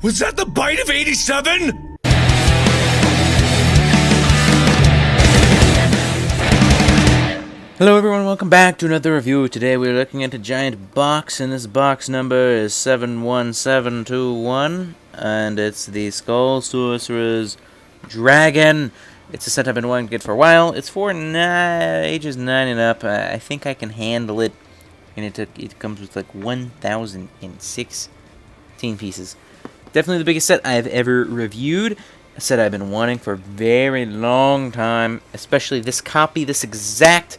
Was that the bite of 87? Hello everyone, welcome back to another review. Today we're looking at a giant box, and this box number is 71721, and it's the Skull Sorcerer's Dragon. It's a set I've been wanting to get for a while. It's for ages 9 and up. I think I can handle it, and it comes with like 1,016 pieces. Definitely the biggest set I've ever reviewed. A set I've been wanting for a very long time, especially this copy, this exact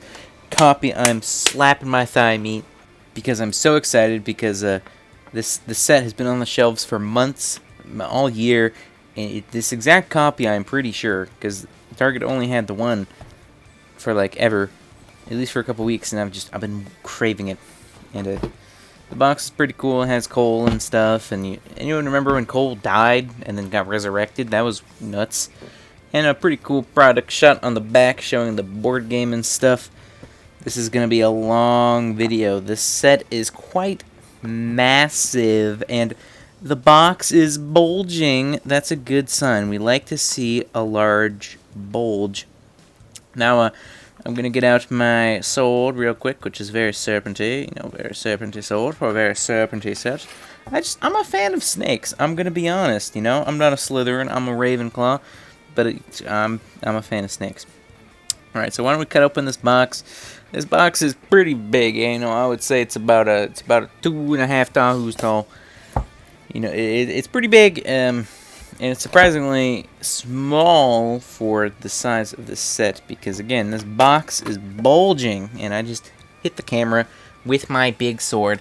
copy. I'm slapping my thigh meat because I'm so excited because this set has been on the shelves for months, all year, and this exact copy I'm pretty sure, because Target only had the one for like ever, at least for a couple weeks, and I've been craving it. And the box is pretty cool. It has Cole and stuff, and anyone remember when Cole died and then got resurrected? That was nuts. And a pretty cool product shot on the back showing the board game and stuff. This is going to be a long video. This set is quite massive, and the box is bulging. That's a good sign. We like to see a large bulge. Now, I'm going to get out my sword real quick, which is very serpenty. Very serpenty sword for a very serpenty set. I'm a fan of snakes. I'm going to be honest, I'm not a Slytherin. I'm a Ravenclaw, but I'm a fan of snakes. Alright, so why don't we cut open this box? This box is pretty big, I would say it's about a 2.5 tahoos tall. It's pretty big, and it's surprisingly small for the size of this set, because again, this box is bulging, and I just hit the camera with my big sword.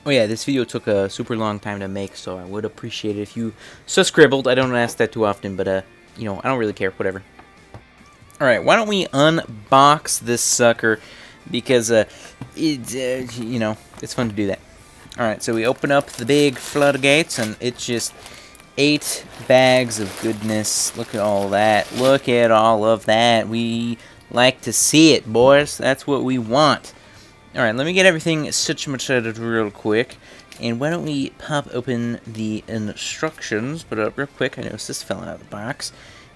Oh yeah, this video took a super long time to make, so I would appreciate it if you subscribed. I don't ask that too often, but I don't really care, whatever. Alright, why don't we unbox this sucker, because it's fun to do that. Alright, so we open up the big floodgates, and it's just 8 bags of goodness. Look at all that. Look at all of that. We like to see it, boys. That's what we want. Alright, let me get everything situated real quick. And why don't we pop open the instructions. But real quick, I noticed this fell out of the box.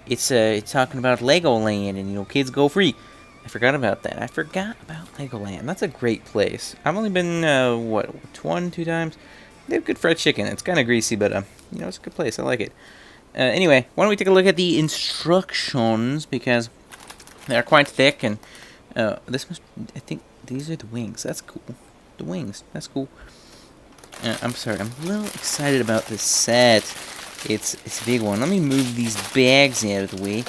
It's talking about Legoland, and kids go free. I forgot about that. I forgot about Legoland. That's a great place. I've only been two times. They have good fried chicken. It's kind of greasy, but it's a good place. I like it. Anyway, why don't we take a look at the instructions, because they're quite thick, and I think these are the wings. That's cool. The wings. That's cool. I'm sorry. I'm a little excited about this set. It's a big one. Let me move these bags out of the way,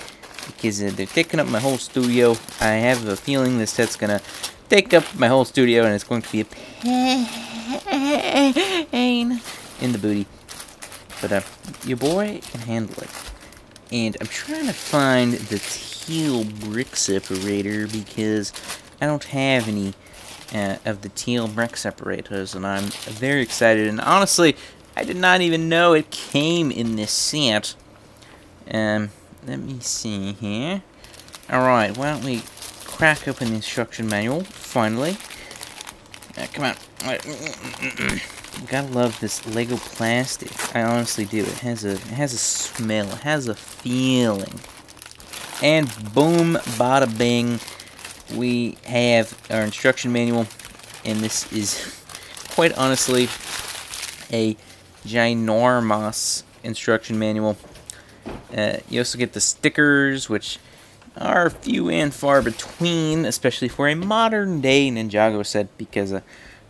because they're taking up my whole studio. I have a feeling this set's gonna take up my whole studio, and it's going to be a pain in the booty. But your boy can handle it. And I'm trying to find the teal brick separator, because I don't have any of the teal brick separators, and I'm very excited. And honestly, I did not even know it came in this set. Let me see here. Alright, why don't we crack open the instruction manual, finally. Come on. Gotta love this Lego plastic. I honestly do. It has a smell. It has a feeling. And boom, bada bing, we have our instruction manual. And this is, quite honestly, a ginormous instruction manual. You also get the stickers, which are few and far between, especially for a modern-day Ninjago set, because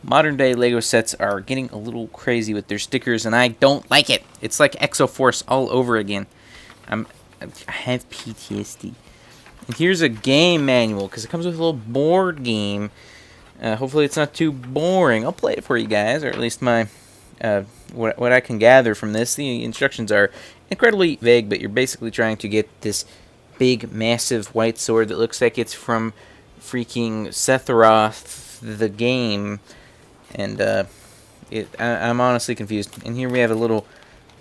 modern-day Lego sets are getting a little crazy with their stickers, and I don't like it. It's like Exoforce all over again. I have PTSD. And here's a game manual, because it comes with a little board game. Hopefully it's not too boring. I'll play it for you guys, or at least my what I can gather from this. The instructions are incredibly vague, but you're basically trying to get this big, massive white sword that looks like it's from freaking Sephiroth, the game. And I'm honestly confused. And here we have a little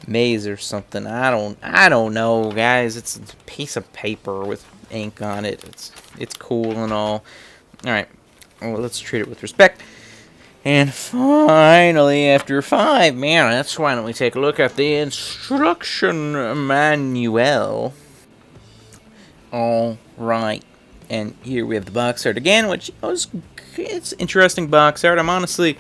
maze or something. I don't know, guys. It's a piece of paper with ink on it. It's cool and all. All right. Well, let's treat it with respect. And finally, after 5 minutes, why don't we take a look at the instruction manual. Alright, and here we have the box art again, which it's interesting box art. I'm honestly,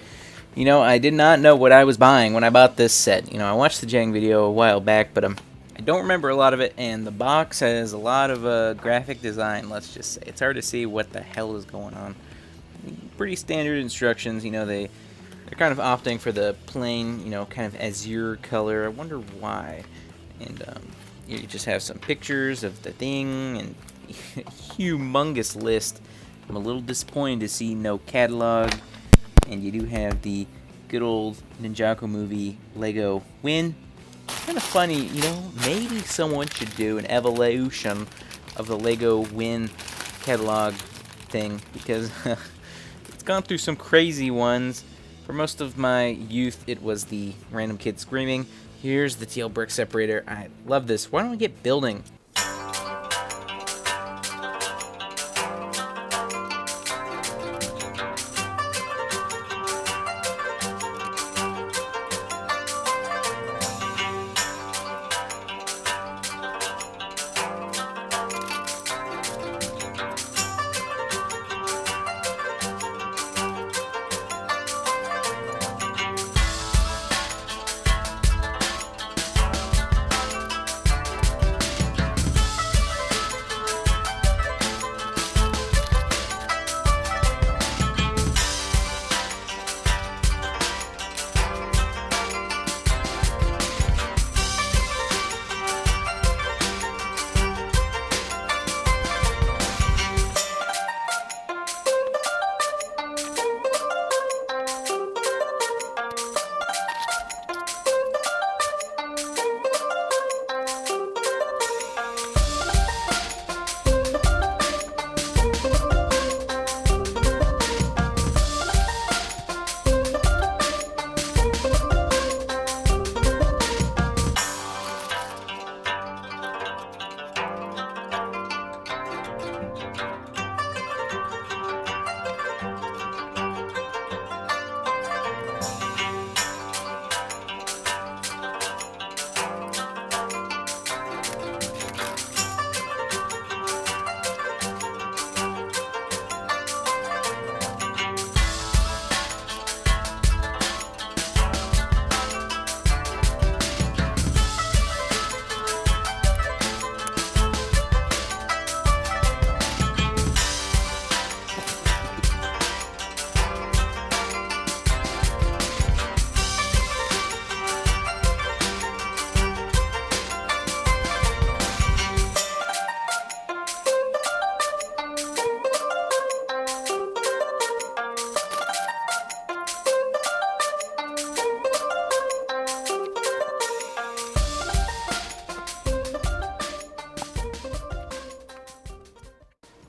I did not know what I was buying when I bought this set. I watched the Jang video a while back, but I don't remember a lot of it, and the box has a lot of graphic design, let's just say. It's hard to see what the hell is going on. Pretty standard instructions, they're kind of opting for the plain, kind of azure color. I wonder why. And you just have some pictures of the thing and humongous list. I'm a little disappointed to see no catalog. And you do have the good old Ninjago movie Lego win. Kind of funny, maybe someone should do an evolution of the Lego win catalog thing, because it's gone through some crazy ones. For most of my youth, it was the random kid screaming. Here's the teal brick separator. I love this. Why don't we get building?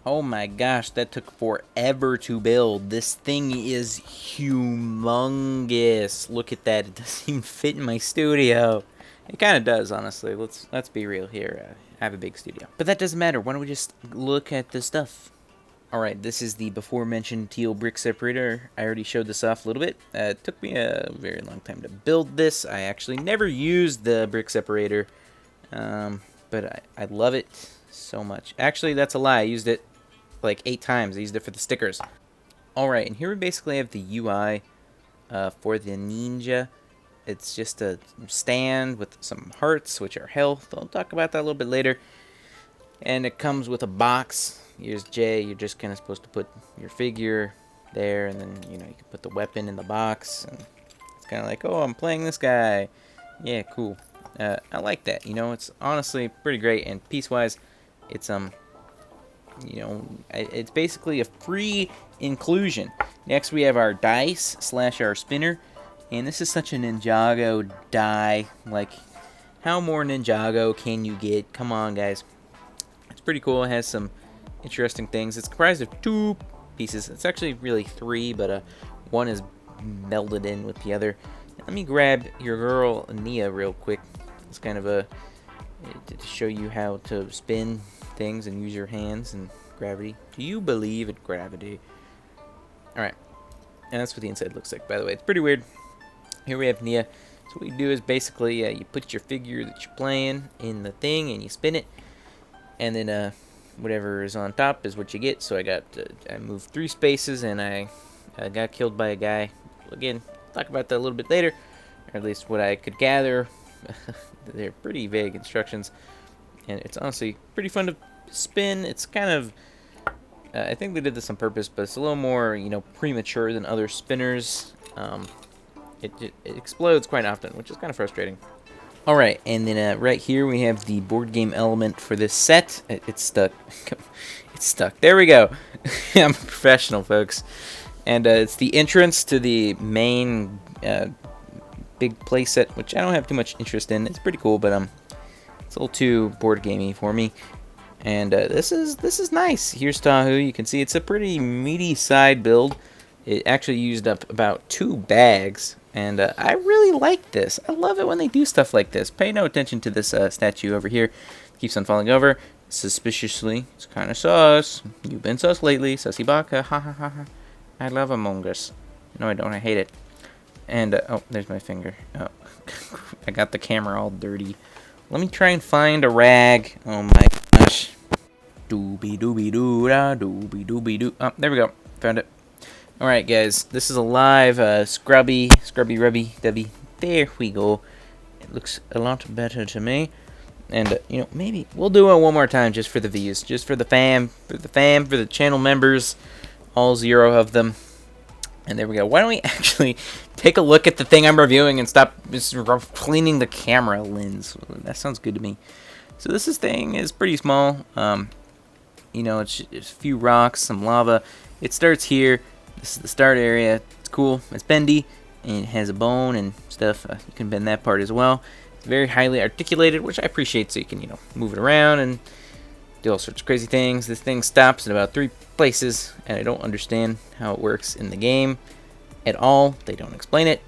Oh my gosh, that took forever to build. This thing is humongous. Look at that. It doesn't even fit in my studio. It kind of does, honestly. Let's be real here. I have a big studio. But that doesn't matter. Why don't we just look at the stuff? Alright, this is the before-mentioned teal brick separator. I already showed this off a little bit. It took me a very long time to build this. I actually never used the brick separator. But I love it so much. Actually, that's a lie. I used it like 8 times. I used it for the stickers. Alright, and here we basically have the UI for the Ninja. It's just a stand with some hearts, which are health. I'll talk about that a little bit later. And it comes with a box. Here's J. You're just kind of supposed to put your figure there, and then, you can put the weapon in the box. And it's kind of like, oh, I'm playing this guy. Yeah, cool. I like that. It's honestly pretty great. And piece-wise, it's it's basically a free inclusion. Next we have our dice / our spinner, and this is such a Ninjago die. Like, how more Ninjago can you get? Come on, guys. It's pretty cool. It has some interesting things. It's comprised of 2 pieces. It's actually really 3, but one is melded in with the other. Let me grab your girl Nia real quick. It's kind of to show you how to spin things and use your hands and gravity. Do you believe in gravity? Alright. And that's what the inside looks like, by the way. It's pretty weird. Here we have Nia. So what you do is basically you put your figure that you're playing in the thing and you spin it. And then whatever is on top is what you get. So I moved 3 spaces and I got killed by a guy. Again, talk about that a little bit later. Or at least what I could gather. They're pretty vague instructions. And it's honestly pretty fun to spin. It's kind of... I think they did this on purpose, but it's a little more, premature than other spinners. It explodes quite often, which is kind of frustrating. Alright, and then right here we have the board game element for this set. It's stuck. It's stuck. There we go. I'm a professional, folks. And it's the entrance to the main big play set, which I don't have too much interest in. It's pretty cool, but it's a little too board gamey for me. And this is nice. Here's Tahu. You can see it's a pretty meaty side build. It actually used up about 2 bags. And I really like this. I love it when they do stuff like this. Pay no attention to this statue over here. It keeps on falling over. Suspiciously. It's kind of sus. You've been sus lately. Sussy baka. Ha ha ha ha. I love Among Us. No, I don't. I hate it. And, oh, there's my finger. Oh, I got the camera all dirty. Let me try and find a rag. Oh my gosh. Doobie doobie doo da doobie doobie doo. Oh, there we go. Found it. Alright, guys. This is a live scrubby rubby dubby. There we go. It looks a lot better to me. And, maybe we'll do it one more time just for the views. Just for the fam. For the channel members. All 0 of them. And there we go. Why don't we actually take a look at the thing I'm reviewing and stop just cleaning the camera lens? That sounds good to me. So this thing is pretty small. It's a few rocks, some lava. It starts here. This is the start area. It's cool. It's bendy. And it has a bone and stuff. You can bend that part as well. It's very highly articulated, which I appreciate. So you can, move it around and do all sorts of crazy things. This thing stops in about 3 places, and I don't understand how it works in the game at all. They don't explain it.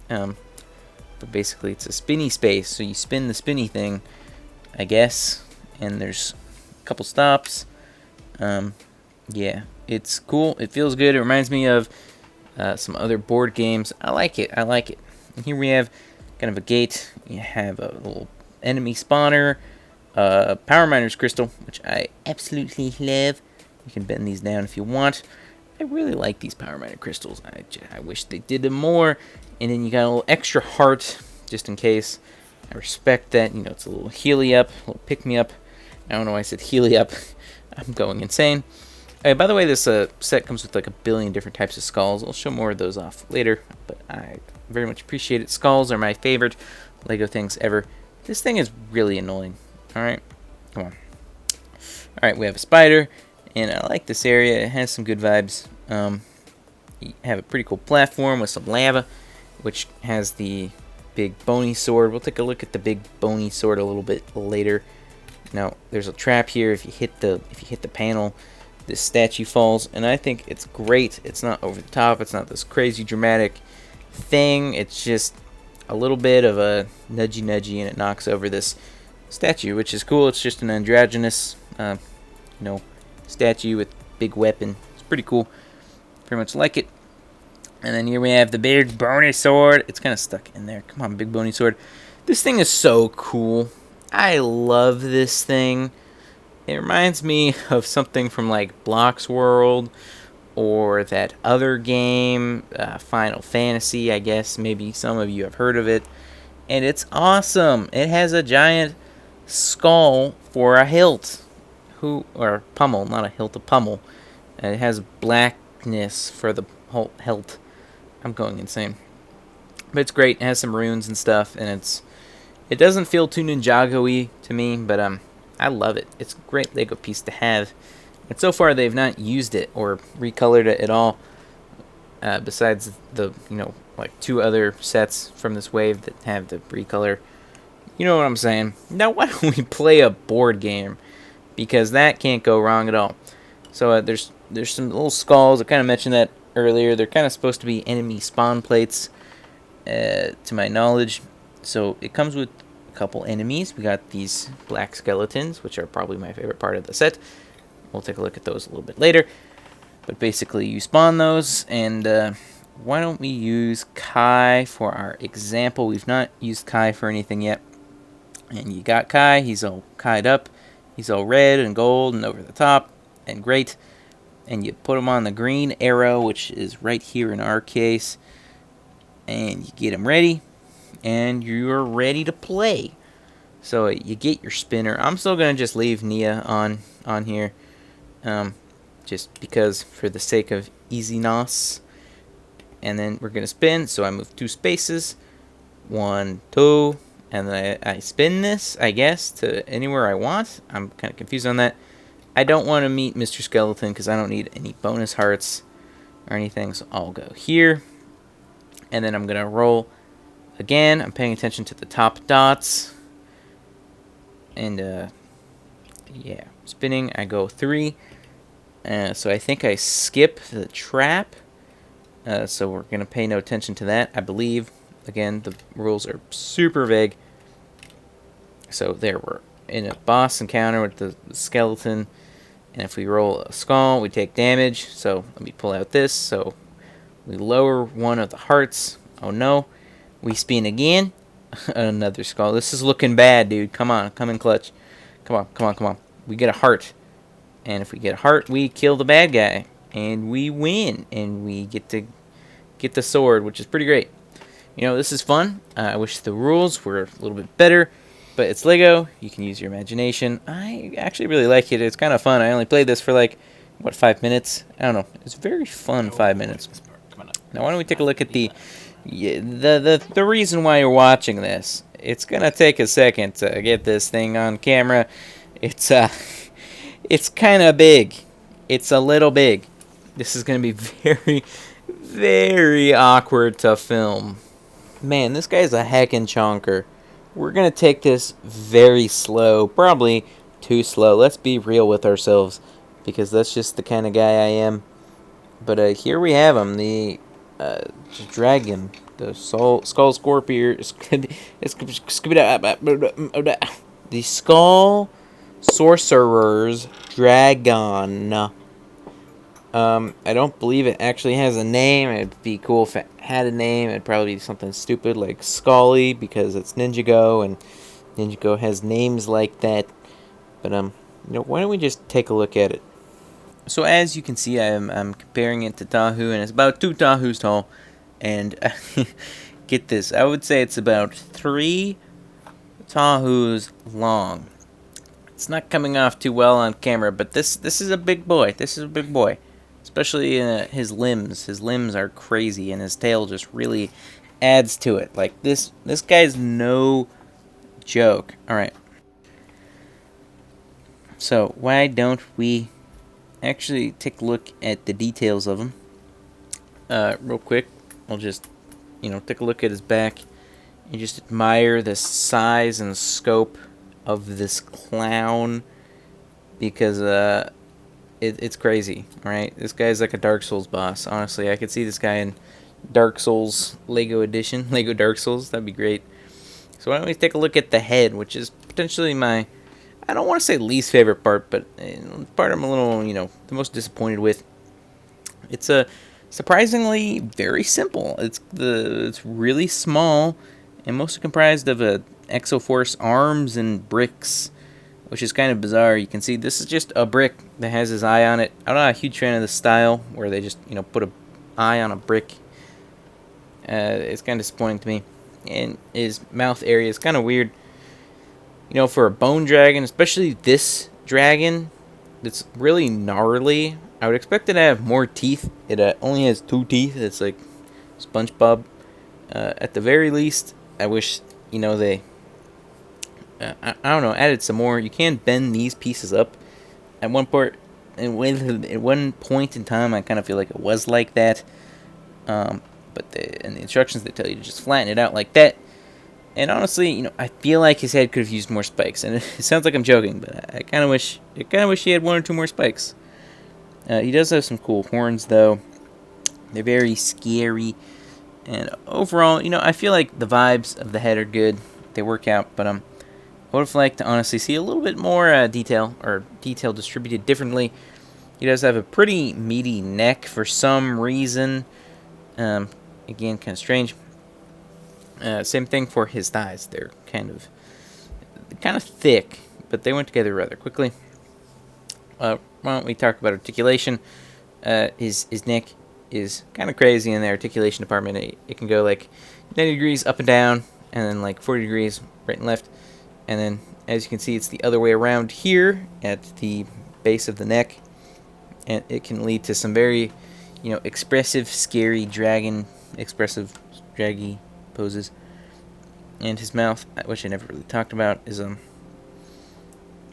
But basically, it's a spinny space, so you spin the spinny thing, I guess, and there's a couple stops. Yeah, it's cool. It feels good. It reminds me of some other board games. I like it. And here we have kind of a gate. You have a little enemy spawner. Power Miner's Crystal, which I absolutely love. You can bend these down if you want. I really like these Power Miner Crystals. I wish they did them more. And then you got a little extra heart, just in case. I respect that. It's a little healy up, a little pick-me-up. I don't know why I said healy up. I'm going insane. By the way, this set comes with like 1 billion different types of skulls. I'll show more of those off later, but I very much appreciate it. Skulls are my favorite Lego things ever. This thing is really annoying. Alright, come on. Alright, we have a spider, and I like this area. It has some good vibes. You have a pretty cool platform with some lava, which has the big bony sword. We'll take a look at the big bony sword a little bit later. Now, there's a trap here. If you hit the panel, this statue falls, and I think it's great. It's not over the top. It's not this crazy dramatic thing. It's just a little bit of a nudgy, and it knocks over this statue, which is cool. It's just an androgynous, statue with big weapon. It's pretty cool. Pretty much like it. And then here we have the big bony sword. It's kind of stuck in there. Come on, big bony sword. This thing is so cool. I love this thing. It reminds me of something from like Blox World or that other game, Final Fantasy, I guess. Maybe some of you have heard of it. And it's awesome. It has a giant skull for a hilt. Or pummel, not a hilt, a pummel. And it has blackness for the whole hilt. I'm going insane. But it's great. It has some runes and stuff, and it doesn't feel too Ninjago-y to me, but I love it. It's a great Lego piece to have. And so far they've not used it or recolored it at all. Besides the, like 2 other sets from this wave that have the recolor. You know what I'm saying? Now why don't we play a board game? Because that can't go wrong at all. So there's some little skulls. I kind of mentioned that earlier. They're kind of supposed to be enemy spawn plates, to my knowledge. So it comes with a couple enemies. We got these black skeletons, which are probably my favorite part of the set. We'll take a look at those a little bit later. But basically, you spawn those, and why don't we use Kai for our example? We've not used Kai for anything yet. And you got Kai, he's all Kai'd up. He's all red and gold and over the top and great. And you put him on the green arrow, which is right here in our case. And you get him ready. And you're ready to play. So you get your spinner. I'm still going to just leave Nia on here. Just because for the sake of easiness. And then we're going to spin. So I move 2 spaces. 1, 2. And then I spin this, I guess, to anywhere I want. I'm kind of confused on that. I don't want to meet Mr. Skeleton because I don't need any bonus hearts or anything. So I'll go here. And then I'm going to roll again. I'm paying attention to the top dots. And, yeah, spinning. I go 3. So I think I skip the trap. So we're going to pay no attention to that, I believe. Again, the rules are super vague. So there, we're in a boss encounter with the skeleton. And if we roll a skull, we take damage. So let me pull out this. So we lower one of the hearts. Oh no. We spin again. Another skull. This is looking bad, dude. Come on. Come in clutch. Come on. Come on. Come on. We get a heart. And if we get a heart, we kill the bad guy. And we win. And we get to get the sword, which is pretty great. You know, this is fun. I wish the rules were a little bit better. But it's Lego. You can use your imagination. I actually really like it. It's kind of fun. I only played this for like, what, 5 minutes? I don't know. It's very fun 5 minutes. Now, why don't we take a look at the reason why you're watching this. It's going to take a second to get this thing on camera. It's kind of big. It's a little big. This is going to be very, very awkward to film. Man, this guy's a heckin' chonker. We're going to take this very slow. Probably too slow. Let's be real with ourselves. Because that's just the kind of guy I am. But here we have him. The dragon. The skull scorpion. The skull sorcerer's dragon. I don't believe it actually has a name. It'd be cool if it had a name. It'd probably be something stupid like Scully because it's Ninjago and Ninjago has names like that. But you know, why don't we just take a look at it? So as you can see, I'm comparing it to Tahu, and it's about 2 Tahus tall. And get this, I would say it's about 3 Tahus long. It's not coming off too well on camera, but this is a big boy. This is a big boy. Especially his limbs. His limbs are crazy, and his tail just really adds to it. Like, this guy's no joke. Alright. So, why don't we actually take a look at the details of him? Real quick. We'll just, you know, take a look at his back. And just admire the size and scope of this clown. Because, it's crazy, right? This guy's like a Dark Souls boss. Honestly, I could see this guy in Dark Souls Lego Edition, Lego Dark Souls. That'd be great. So why don't we take a look at the head, which is potentially my, I don't want to say least favorite part, but part I'm a little, you know, the most disappointed with. It's a surprisingly very simple. It's really small and mostly comprised of Exoforce arms and bricks, which is kind of bizarre. You can see this is just a brick that has his eye on it. I'm not a huge fan of the style where they just, you know, put a eye on a brick. It's kind of disappointing to me. And his mouth area is kind of weird. You know, for a bone dragon, especially this dragon, that's really gnarly. I would expect it to have more teeth. It only has 2 teeth. It's like SpongeBob. At the very least, I wish, you know, they... I don't know, added some more. You can bend these pieces up. At one point in time, I kind of feel like it was like that. But in the instructions, they tell you to just flatten it out like that. And honestly, you know, I feel like his head could have used more spikes. And it sounds like I'm joking, but I kind of wish he had 1 or 2 more spikes. He does have some cool horns, though. They're very scary. And overall, you know, I feel like the vibes of the head are good. They work out, but I would have liked to honestly see a little bit more detail, or detail distributed differently. He does have a pretty meaty neck for some reason. Again, kind of strange. Same thing for his thighs. They're kind of thick, but they went together rather quickly. Why don't we talk about articulation? His neck is kind of crazy in the articulation department. It can go like 90 degrees up and down, and then like 40 degrees right and left. And then, as you can see, it's the other way around here at the base of the neck. And it can lead to some very, expressive, scary, expressive, draggy poses. And his mouth, which I never really talked about, is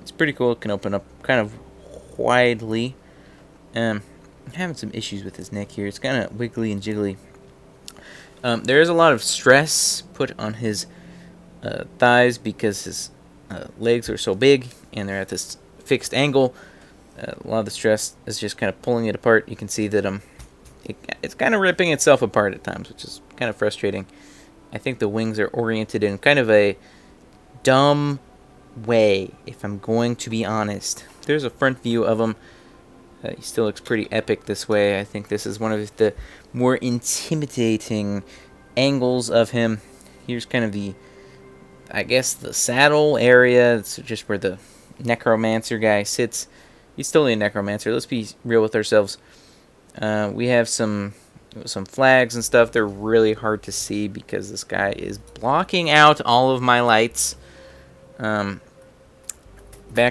it's pretty cool. It can open up kind of widely. I'm having some issues with his neck here. It's kind of wiggly and jiggly. There is a lot of stress put on his thighs because his legs are so big and they're at this fixed angle. A lot of the stress is just kind of pulling it apart. You can see that it's kind of ripping itself apart at times, which is kind of frustrating. I think the wings are oriented in kind of a dumb way, if I'm going to be honest. There's a front view of him. He still looks pretty epic this way. I think this is one of the more intimidating angles of him. Here's kind of the saddle area. It's just where the necromancer guy sits. He's still a necromancer. Let's be real with ourselves. We have some flags and stuff. They're really hard to see because this guy is blocking out all of my lights. Back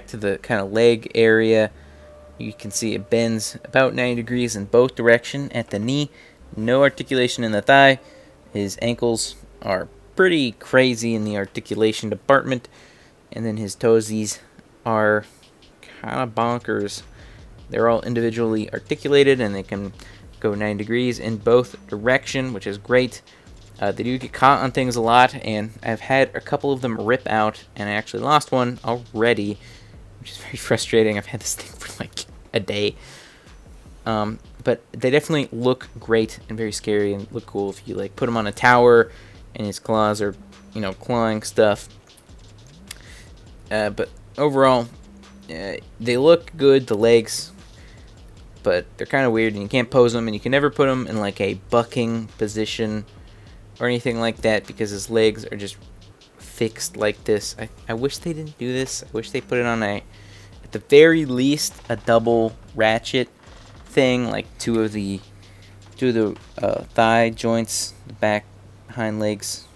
to the kind of leg area. You can see it bends about 90 degrees in both directions at the knee. No articulation in the thigh. His ankles are pretty crazy in the articulation department. And then his toesies are kind of bonkers. They're all individually articulated and they can go 90 degrees in both directions, which is great. They do get caught on things a lot, and I've had a couple of them rip out, and I actually lost one already, which is very frustrating. I've had this thing for like a day. But they definitely look great and very scary and look cool if you like put them on a tower and his claws are, clawing stuff. But overall, they look good, the legs, but they're kind of weird and you can't pose them, and you can never put them in like a bucking position or anything like that because his legs are just fixed like this. I wish they didn't do this. I wish they put it on at the very least, a double ratchet thing, like two of the thigh joints, the back hind legs.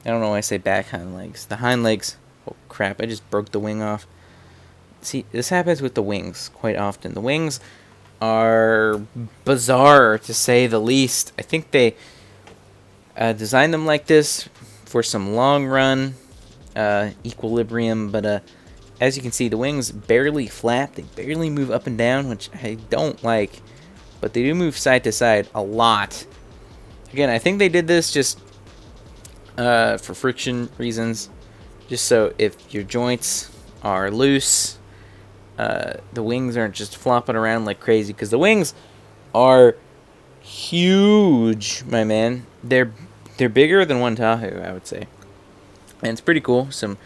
I don't know why I say back hind legs. The hind legs. Oh crap! I just broke the wing off. See, this happens with the wings quite often. The wings are bizarre, to say the least. I think they designed them like this for some long run equilibrium, but as you can see, the wings barely flap. They barely move up and down, which I don't like, but they do move side to side a lot. Again, I think they did this just for friction reasons, just so if your joints are loose, the wings aren't just flopping around like crazy, because the wings are huge, my man. They're bigger than one Tahoe, I would say, and it's pretty cool. Some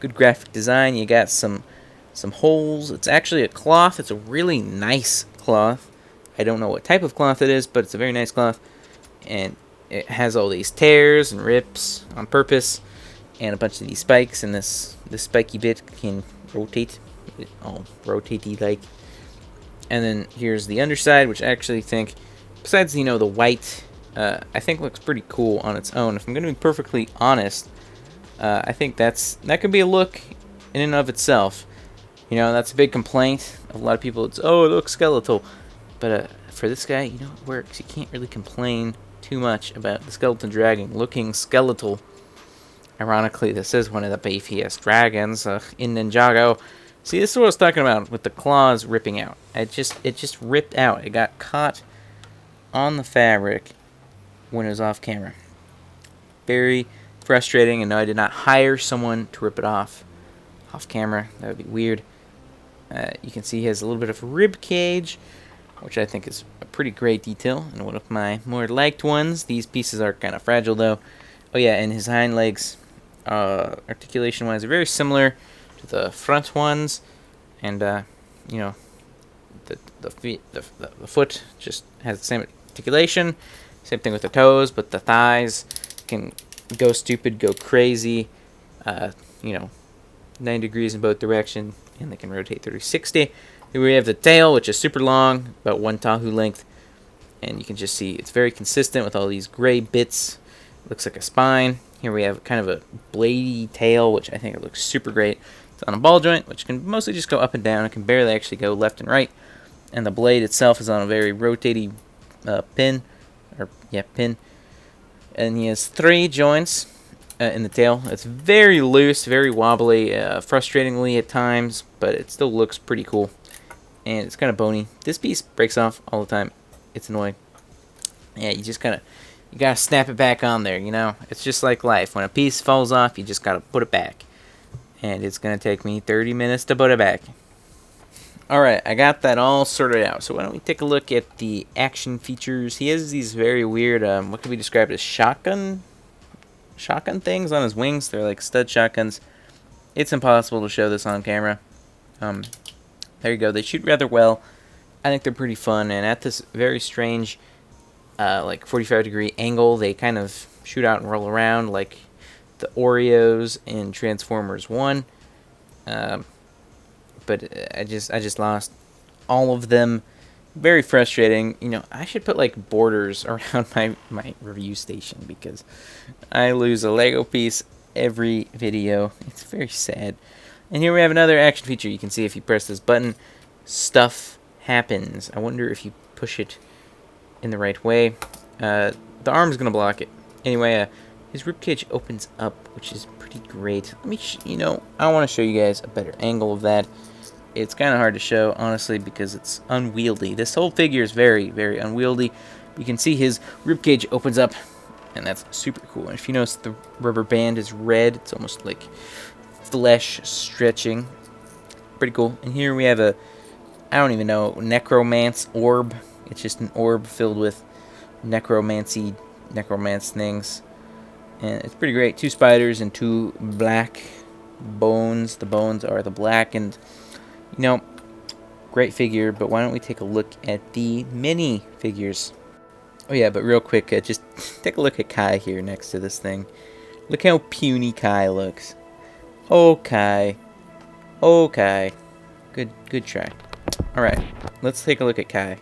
good graphic design. You got some holes. It's actually a cloth. It's a really nice cloth. I don't know what type of cloth it is, but it's a very nice cloth, and it has all these tears and rips on purpose, and a bunch of these spikes, and this spiky bit can rotate, all rotatey like. And then here's the underside, which I actually think, besides the white, I think looks pretty cool on its own. If I'm going to be perfectly honest, I think that could be a look in and of itself. That's a big complaint of a lot of people. It's, oh, it looks skeletal. But for this guy, it works. You can't really complain too much about the skeleton dragon looking skeletal. Ironically, this is one of the beefiest dragons in Ninjago. See, this is what I was talking about with the claws ripping out. It just ripped out. It got caught on the fabric when it was off camera. Very frustrating, and no, I did not hire someone to rip it off camera. That would be weird. You can see he has a little bit of a rib cage, which I think is a pretty great detail, and one of my more liked ones. These pieces are kind of fragile, though. Oh yeah, and his hind legs, articulation-wise, are very similar to the front ones, and the foot just has the same articulation. Same thing with the toes, but the thighs can go stupid, go crazy. You know, 9 degrees in both directions, and they can rotate 360. Here we have the tail, which is super long, about 1 Tahu length, and you can just see it's very consistent with all these gray bits. Looks like a spine. Here we have kind of a bladey tail, which I think it looks super great. It's on a ball joint, which can mostly just go up and down. It can barely actually go left and right, and the blade itself is on a very rotating pin, and he has 3 joints in the tail. It's very loose, very wobbly, frustratingly at times, but it still looks pretty cool. And it's kind of bony. This piece breaks off all the time. It's annoying. Yeah, you gotta snap it back on there, you know? It's just like life. When a piece falls off, you just gotta put it back. And it's gonna take me 30 minutes to put it back. Alright, I got that all sorted out. So why don't we take a look at the action features. He has these very weird, what could be described as shotgun things on his wings. They're like stud shotguns. It's impossible to show this on camera. There you go. They shoot rather well. I think they're pretty fun, and at this very strange like 45-degree angle, they kind of shoot out and roll around like the Oreos in Transformers 1. But I just lost all of them. Very frustrating. You know, I should put like borders around my review station, because I lose a Lego piece every video. It's very sad. And here we have another action feature. You can see if you press this button, stuff happens. I wonder if you push it in the right way. The arm's gonna block it. Anyway, his ribcage opens up, which is pretty great. Let me, I want to show you guys a better angle of that. It's kind of hard to show, honestly, because it's unwieldy. This whole figure is very, very unwieldy. You can see his ribcage opens up, and that's super cool. And if you notice, the rubber band is red. It's almost like flesh stretching. Pretty cool. And here we have a, I don't even know, necromance orb. It's just an orb filled with necromance things. And it's pretty great. 2 spiders and 2 black bones. The bones are the black, and great figure. But why don't we take a look at the mini figures? Oh yeah, but real quick, just take a look at Kai here next to this thing. Look how puny Kai looks. Oh Kai. Oh Kai. Good try. Alright, let's take a look at Kai.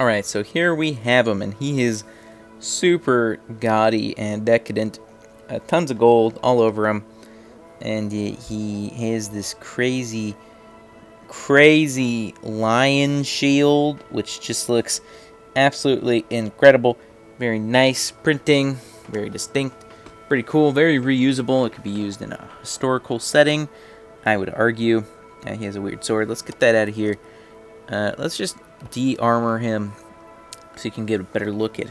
Alright, so here we have him, and he is super gaudy and decadent. Tons of gold all over him. And he has this crazy lion shield, which just looks absolutely incredible. Very nice printing, very distinct, pretty cool, very reusable. It could be used in a historical setting, I would argue. He has a weird sword. Let's get that out of here. Let's just de-armor him so you can get a better look at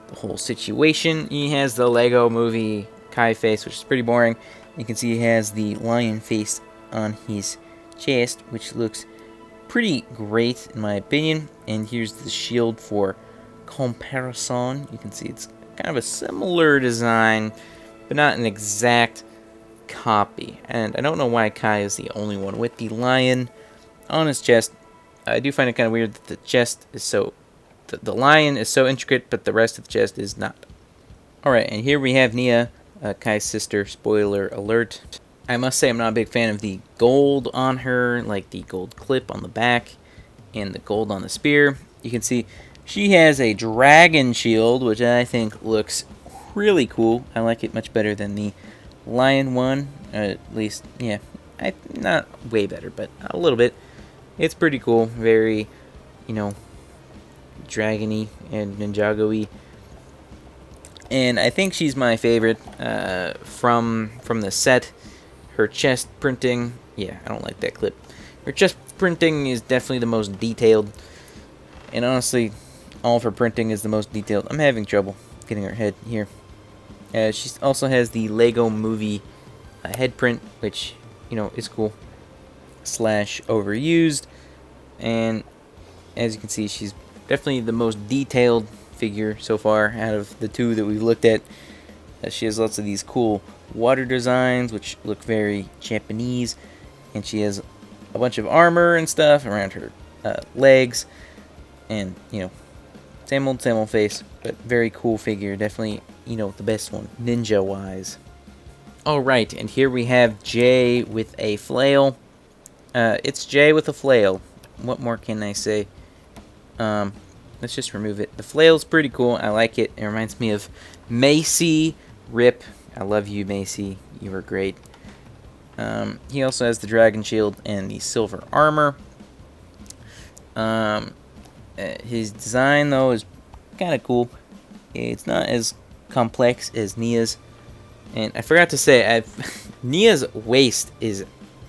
the whole situation. He has the Lego movie Kai face, which is pretty boring. You can see he has the lion face on his chest, which looks pretty great in my opinion. And here's the shield for comparison. You can see it's kind of a similar design, but not an exact copy. And I don't know why Kai is the only one with the lion on his chest. I do find it kind of weird that the chest is so, the lion is so intricate, but the rest of the chest is not. Alright, and here we have Nia, Kai's sister. Spoiler alert. I must say I'm not a big fan of the gold on her, like the gold clip on the back and the gold on the spear. You can see she has a dragon shield, which I think looks really cool. I like it much better than the lion one, at least, yeah, not way better, but a little bit. It's pretty cool, very, dragony and Ninjago-y. And I think she's my favorite from the set. Her chest printing, yeah, I don't like that clip. Her chest printing is definitely the most detailed. And honestly, all of her printing is the most detailed. I'm having trouble getting her head here. She also has the Lego movie head print, which, is cool. / overused. And as you can see, she's definitely the most detailed figure so far out of the 2 that we've looked at. She has lots of these cool water designs, which look very Japanese, and she has a bunch of armor and stuff around her legs, and same old face, but very cool figure. Definitely the best one ninja wise. All right, and here we have Jay with a flail. It's Jay with a flail. What more can I say? Let's just remove it. The flail's pretty cool. I like it. It reminds me of Macy. Rip. I love you, Macy. You were great. He also has the dragon shield and the silver armor. His design, though, is kind of cool. It's not as complex as Nia's. And I forgot to say, Nia's waist is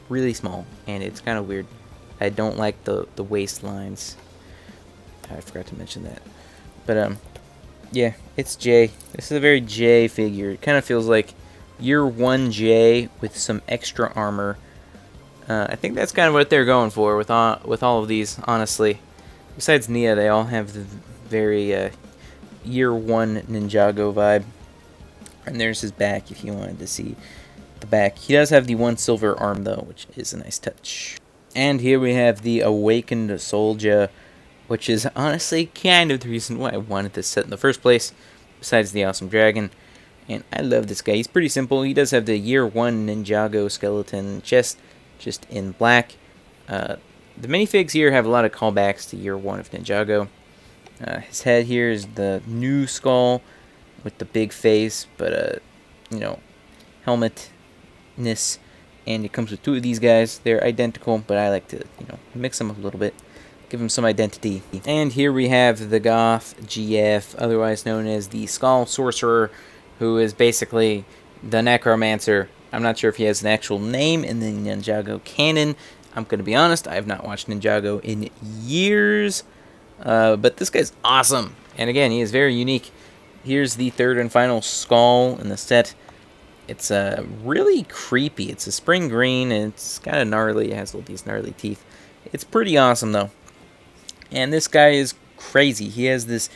really small, and it's kind of weird. I don't like the waistlines. I forgot to mention that. But, yeah, it's Jay. This is a very Jay figure. It kind of feels like Year 1 Jay with some extra armor. I think that's kind of what they're going for with all of these, honestly. Besides Nia, they all have the very Year 1 Ninjago vibe. And there's his back if you wanted to see the back. He does have the 1 silver arm, though, which is a nice touch. And here we have the Awakened Soldier, which is honestly kind of the reason why I wanted this set in the first place, besides the awesome dragon. And I love this guy. He's pretty simple. He does have the Year 1 Ninjago skeleton chest, just in black. The minifigs here have a lot of callbacks to Year 1 of Ninjago. His head here is the new skull with the big face, but, helmetness. And it comes with 2 of these guys. They're identical, but I like to, mix them up a little bit. Give him some identity. And here we have the Goth GF, otherwise known as the Skull Sorcerer, who is basically the Necromancer. I'm not sure if he has an actual name in the Ninjago canon. I'm going to be honest, I have not watched Ninjago in years. But this guy's awesome. And again, he is very unique. Here's the 3rd and final skull in the set. It's really creepy. It's a spring green, and it's kind of gnarly. It has all these gnarly teeth. It's pretty awesome, though. And this guy is crazy. He has this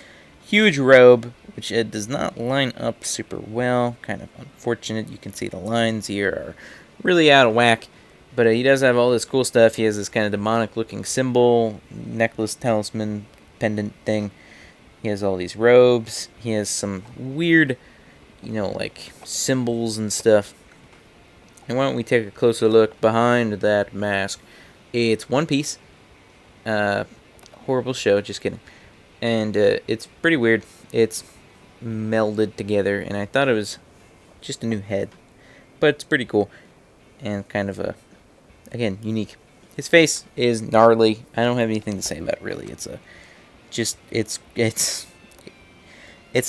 huge robe, which does not line up super well. Kind of unfortunate. You can see the lines here are really out of whack. But he does have all this cool stuff. He has this kind of demonic-looking symbol, necklace, talisman, pendant thing. He has all these robes. He has some weird, like symbols and stuff. And why don't we take a closer look behind that mask? It's one piece. Horrible show, just kidding. And it's pretty weird. It's melded together, and I thought it was just a new head. But it's pretty cool. And kind of again, unique. His face is gnarly. I don't have anything to say about it, really. It's a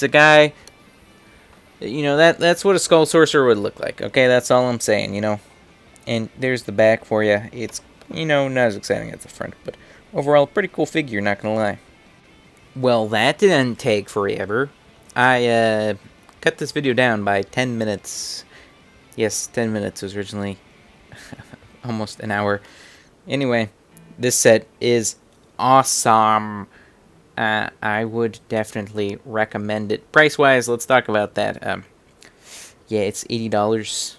guy. That's what a Skull Sorcerer would look like. Okay, that's all I'm saying. And there's the back for you. It's not as exciting as the front, but overall, pretty cool figure. Not gonna lie. Well, that didn't take forever. I cut this video down by 10 minutes. Yes, 10 minutes was originally almost an hour. Anyway, this set is awesome. I would definitely recommend it. Price-wise, let's talk about that. Yeah, it's $80.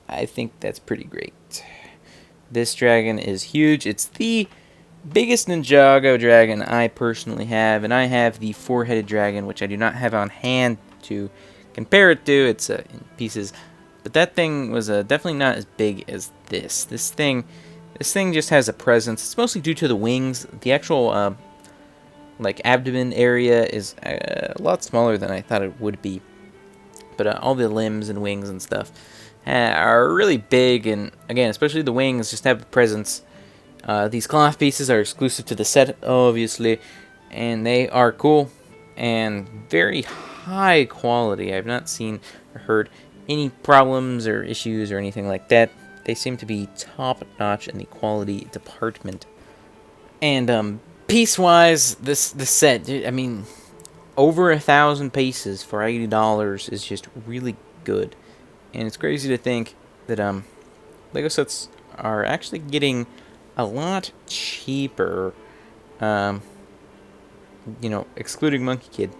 I think that's pretty great. This dragon is huge. It's the biggest Ninjago dragon I personally have, and I have the 4-headed dragon, which I do not have on hand to compare it to. It's in pieces, but that thing was definitely not as big as this. This thing just has a presence. It's mostly due to the wings. The actual like abdomen area is a lot smaller than I thought it would be, but all the limbs and wings and stuff are really big, and again, especially the wings just have a presence. These cloth pieces are exclusive to the set, obviously, and they are cool and very high quality. I've not seen or heard any problems or issues or anything like that. They seem to be top-notch in the quality department. And piece-wise, this set, I mean, over 1,000 pieces for $80 is just really good. And it's crazy to think that Lego sets are actually getting a lot cheaper, excluding Monkey Kid.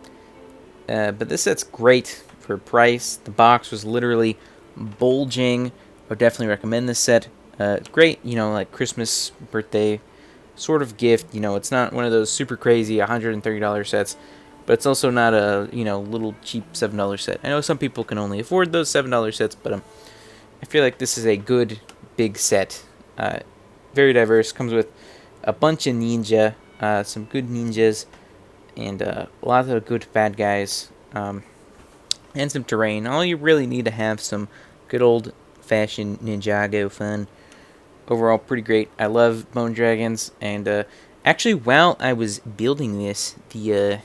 But this set's great for price. The box was literally bulging. I would definitely recommend this set. It's great, like Christmas, birthday, sort of gift. You know, it's not one of those super crazy $130 sets, but it's also not a, you know, little cheap $7 set. I know some people can only afford those $7 sets, but I feel like this is a good big set. Very diverse. Comes with a bunch of ninja, some good ninjas, and lots of good bad guys, and some terrain. All you really need to have some good old-fashioned Ninjago fun. Overall, pretty great. I love bone dragons, and actually, while I was building this, the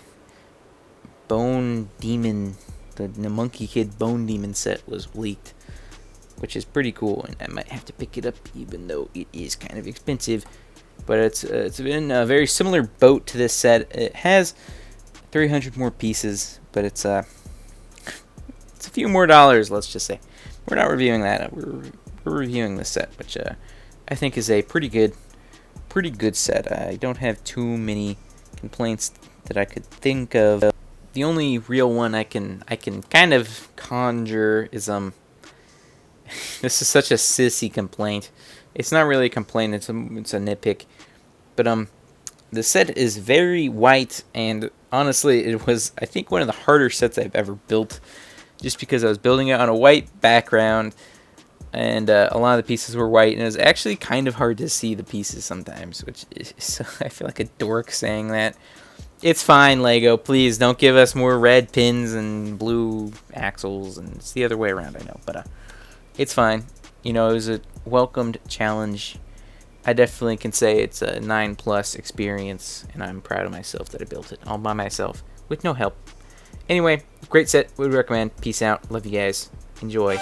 bone demon, the monkey kid bone demon set was leaked, which is pretty cool, and I might have to pick it up, even though it is kind of expensive. But it's been a very similar boat to this set. It has 300 more pieces, but it's a few more dollars, let's just say. We're not reviewing that. We're reviewing this set, which I think is a pretty good set. I don't have too many complaints that I could think of. The only real one I can kind of conjure is this is such a sissy complaint. It's not really a complaint. It's a nitpick. But the set is very white, and honestly, it was, I think, one of the harder sets I've ever built, just because I was building it on a white background, and a lot of the pieces were white, and it was actually kind of hard to see the pieces sometimes, which is, I feel like a dork saying that. It's fine, Lego. Please don't give us more red pins and blue axles, and it's the other way around, I know, but it's fine. You know, it was a welcomed challenge. I definitely can say it's a 9+ experience, and I'm proud of myself that I built it all by myself with no help. Anyway, great set. Would recommend. Peace out. Love you guys. Enjoy.